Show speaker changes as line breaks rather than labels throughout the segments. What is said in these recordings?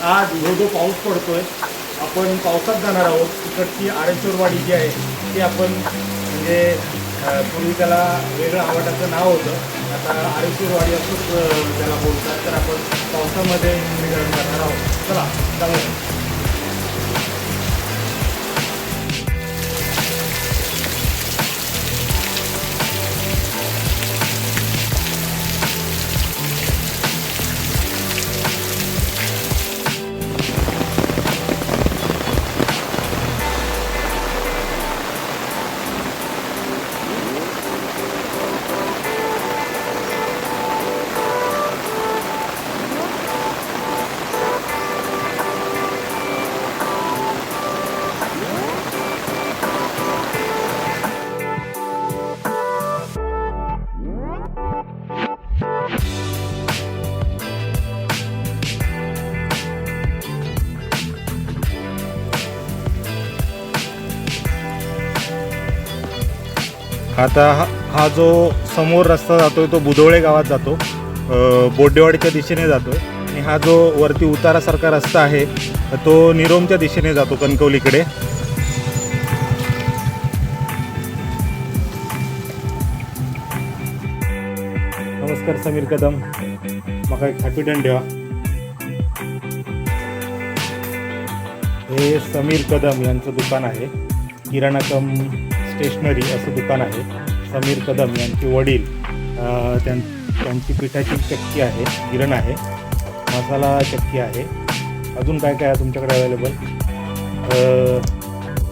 आज धो पाऊस पडतोय, आपण पावसात जाणार आहोत. तिकडची आरेश्वरवाडी जी आहे ती आपण म्हणजे पूर्वी त्याला वेगळं आवडाचं नाव होतं, आता आरेश्वरवाडी असंच त्याला बोलतात. तर आपण पावसामध्ये करणार आहोत. चला जाऊया. आता हा जो समोर रस्ता जातोय तो बुधवळे गावात जातो, बोड्डेवाडीच्या दिशेने जातोय. आणि हा जो वरती उतारासारखा रस्ता आहे तो निरोमच्या दिशेने जातो, कणकवलीकडे. नमस्कार समीर कदम, मका एक हॅपीडन ठेवा. हे समीर कदम यांचं दुकान आहे, किराणा कम स्टेशनरी असं दुकान आहे. समीर कदम यांचे वडील, त्यांची पिठाची चक्की आहे, गिरण आहे, मसाला चक्की आहे. अजून काय काय आहे तुमच्याकडे अवेलेबल?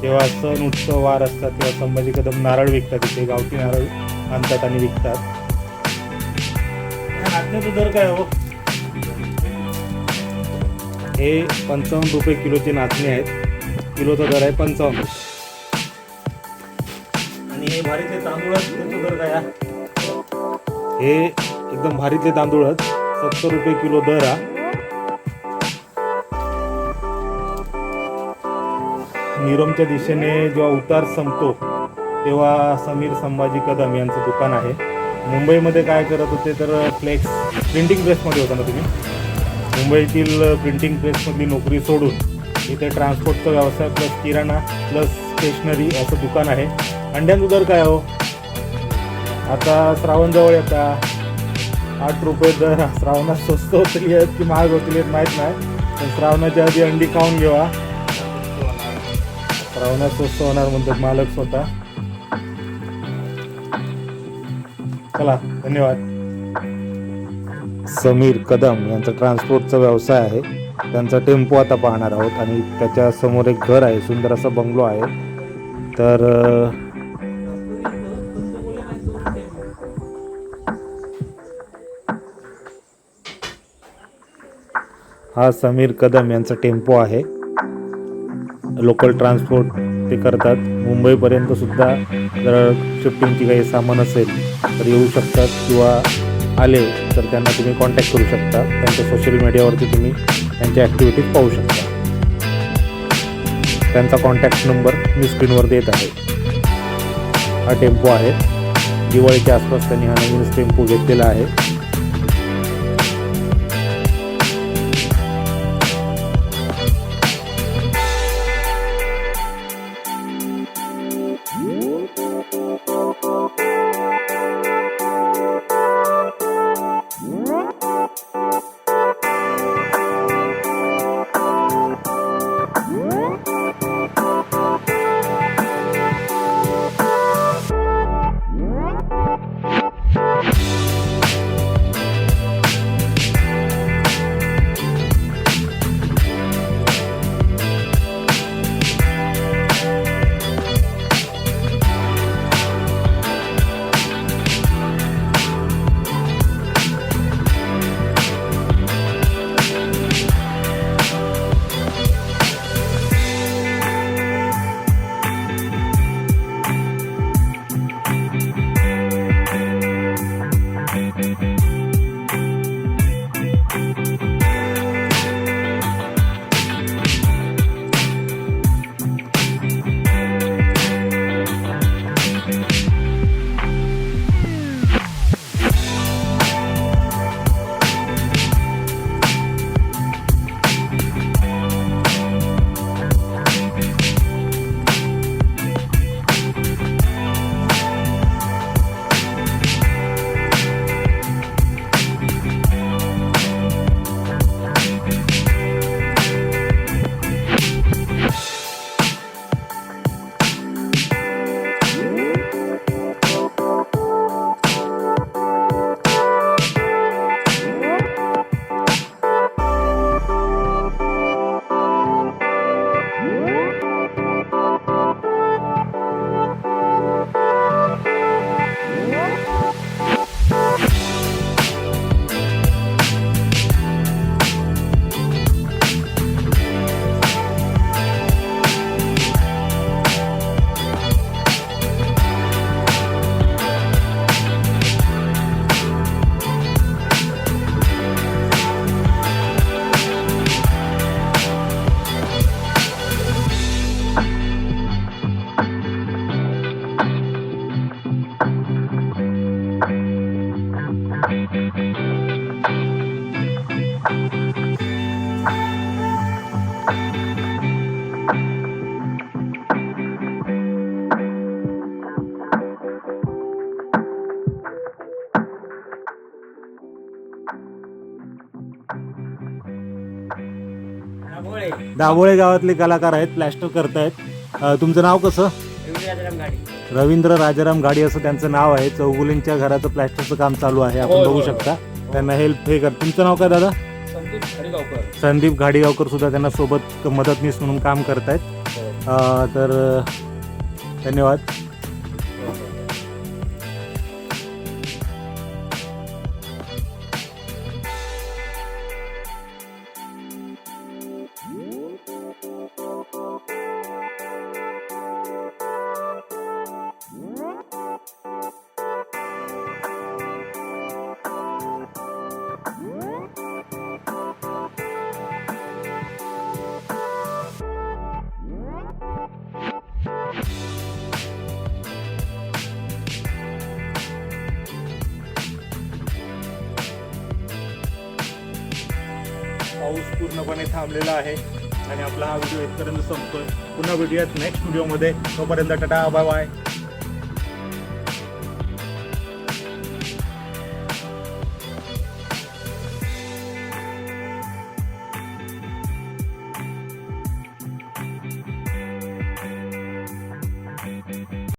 जेव्हा सण उत्सव वार असतात तेव्हा संभाजी कदम नारळ विकतात, इथे गावठी नारळ आणतात आणि विकतात. नाचण्याचा दर काय हो? हे 55 रुपये किलोचे नाचणे आहेत, किलोचा दर आहे 55. आणि हे भारीतले तांदूळ आहेत, त्याचा दर काय? हे एकदम भारीतले तांदूळ आहेत, 70 रुपये किलो दर हा. निरोमच्या दिशेने जेव्हा उतार संपतो तेव्हा समीर संभाजी कदम यांचं दुकान आहे. मुंबईमध्ये काय करत होते तर फ्लेक्स प्रिंटिंग प्रेसमध्ये होता ना तुम्ही? मुंबईतील प्रिंटिंग प्रेसमधली नोकरी सोडून इथे ट्रान्सपोर्टचा व्यवसाय प्लस किराणा प्लस स्टेशनरी असं दुकान आहे. अंड्यांचा दर काय हो? आता श्रावण जवळ येतात, 8 रुपये दर. श्रावणात स्वस्त होतली आहेत की महाग होतली आहेत माहीत नाही, पण श्रावणाच्या आधी अंडी खाऊन घेवा, श्रावणात स्वस्त होणार म्हणतात मालक स्वतः. चला, धन्यवाद. समीर कदम यांचा ट्रान्सपोर्टचा व्यवसाय आहे, त्यांचा टेम्पो आता पाहणार आहोत. आणि त्याच्या समोर एक घर आहे, सुंदर असा बंगलो आहे. तर हा समीर कदम यांचा टेम्पो आहे, लोकल ट्रान्सपोर्ट ते करतात. मुंबईपर्यंत सुद्धा जर शिफ्टिंगची काही सामान असेल तर येऊ शकतात, किंवा आले तर त्यांना तुम्ही कॉन्टॅक्ट करू शकता. त्यांच्या सोशल मीडियावरती तुम्ही त्यांच्या ॲक्टिव्हिटीज पाहू शकता. त्यांचा कॉन्टॅक्ट नंबर मी स्क्रीनवर देत आहे. हा टेम्पो आहे, दिवाळीच्या आसपास त्यांनी हा नवीन टेम्पो घेतलेला आहे. दाभोळे गावातले कलाकार आहेत, प्लॅस्टर करतायत. तुमचं नाव कसं? रवींद्र राजाराम गाडी असं त्यांचं नाव आहे. चौगुलींच्या घराचं प्लॅस्टरचं काम चालू आहे, आपण बघू शकता. त्यांना हेल्प हे कर. तुमचं नाव काय दादा? संदीप घाडीगावकर सुद्धा त्यांना सोबत मदतनीस म्हणून काम करतायत. तर धन्यवाद. पाऊस पूर्णपणे थांबलेला आहे आणि आपला हा व्हिडिओ इथपर्यंत संपतोय. पुन्हा भेटूयात नेक्स्ट व्हिडिओमध्ये. तोपर्यंत टाटा, बाय बाय.